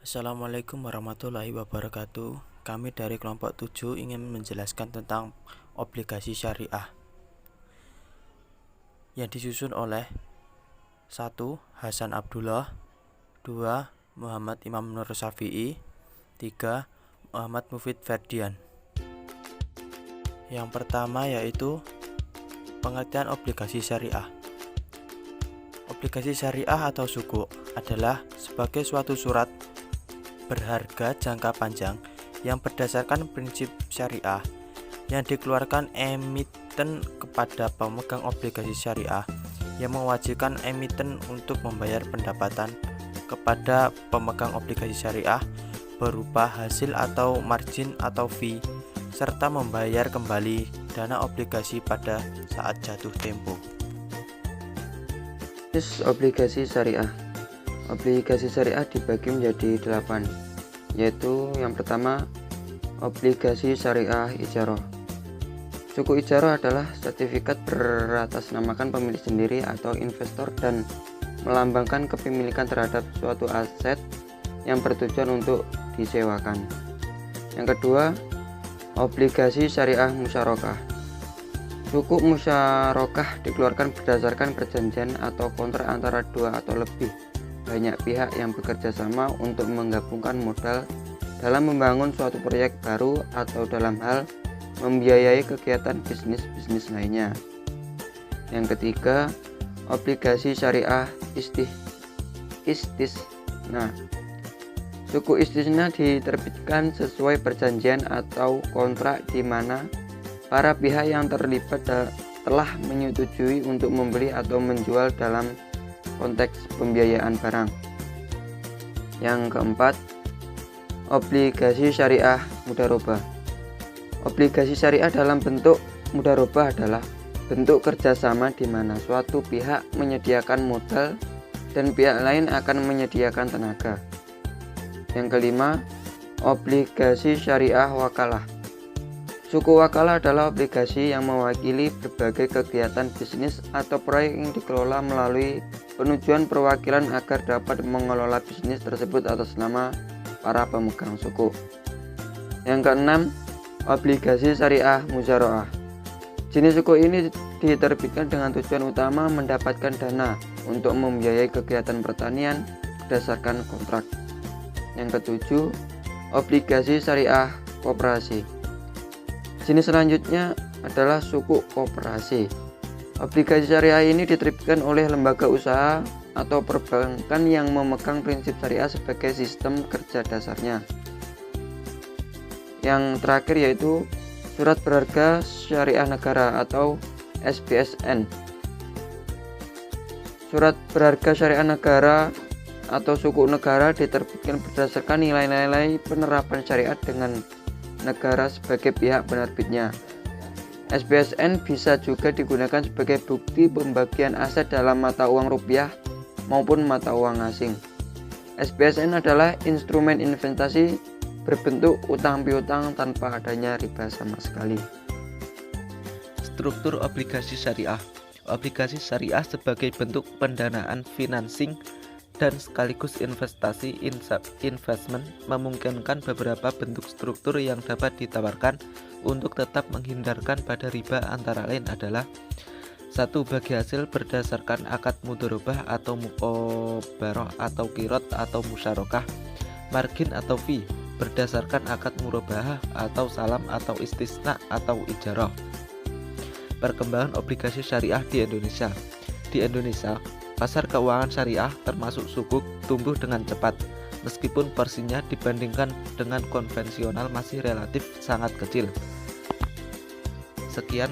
Assalamualaikum warahmatullahi wabarakatuh. Kami dari kelompok 7 ingin menjelaskan tentang obligasi syariah yang disusun oleh 1. Hasan Abdullah, 2. Muhammad Imam Nur Syafi'i, 3. Muhammad Mufid Ferdian. Yang pertama yaitu pengertian obligasi syariah. Obligasi syariah atau sukuk adalah sebagai suatu surat berharga jangka panjang yang berdasarkan prinsip syariah yang dikeluarkan emiten kepada pemegang obligasi syariah yang mewajibkan emiten untuk membayar pendapatan kepada pemegang obligasi syariah berupa hasil atau margin atau fee serta membayar kembali dana obligasi pada saat jatuh tempo. Obligasi syariah. Obligasi syariah dibagi menjadi 8, yaitu yang pertama, obligasi syariah ijarah. Suku ijarah adalah sertifikat beratasnamakan pemilik sendiri atau investor dan melambangkan kepemilikan terhadap suatu aset yang bertujuan untuk disewakan. Yang kedua, obligasi syariah musyarakah. Suku musyarakah dikeluarkan berdasarkan perjanjian atau kontrak antara dua atau lebih banyak pihak yang bekerja sama untuk menggabungkan modal dalam membangun suatu proyek baru atau dalam hal membiayai kegiatan bisnis lainnya. Yang ketiga, obligasi syariah istisna. Suku istisna diterbitkan sesuai perjanjian atau kontrak di mana para pihak yang terlibat telah menyetujui untuk membeli atau menjual dalam konteks pembiayaan barang. Yang keempat, obligasi syariah mudharabah. Obligasi syariah dalam bentuk mudharabah adalah bentuk kerjasama di mana suatu pihak menyediakan modal dan pihak lain akan menyediakan tenaga. Yang kelima, obligasi syariah wakalah. Suku wakalah adalah obligasi yang mewakili berbagai kegiatan bisnis atau proyek yang dikelola melalui penujuan perwakilan agar dapat mengelola bisnis tersebut atas nama para pemegang suku. Yang keenam, obligasi syariah muzaraah. Jenis suku ini diterbitkan dengan tujuan utama mendapatkan dana untuk membiayai kegiatan pertanian berdasarkan kontrak. Yang ketujuh, obligasi syariah koperasi. Jenis selanjutnya adalah suku koperasi. Obligasi syariah ini diterbitkan oleh lembaga usaha atau perbankan yang memegang prinsip syariah sebagai sistem kerja dasarnya. Yang terakhir yaitu surat berharga syariah negara atau SBSN. Surat berharga syariah negara atau suku negara diterbitkan berdasarkan nilai-nilai penerapan syariat dengan negara sebagai pihak penerbitnya. SBSN bisa juga digunakan sebagai bukti pembagian aset dalam mata uang rupiah maupun mata uang asing. SBSN adalah instrumen investasi berbentuk utang piutang tanpa adanya riba sama sekali. Struktur obligasi syariah. Obligasi syariah sebagai bentuk pendanaan financing dan sekaligus investasi investment memungkinkan beberapa bentuk struktur yang dapat ditawarkan untuk tetap menghindarkan pada riba, antara lain adalah 1. Bagi hasil berdasarkan akad mudharabah atau muqabarah atau qirot atau musyarakah. Margin atau fee berdasarkan akad murabahah atau salam atau istisna atau ijarah. Perkembangan obligasi syariah di Indonesia. Di Indonesia, pasar keuangan syariah termasuk sukuk tumbuh dengan cepat, meskipun porsinya dibandingkan dengan konvensional masih relatif sangat kecil. Sekian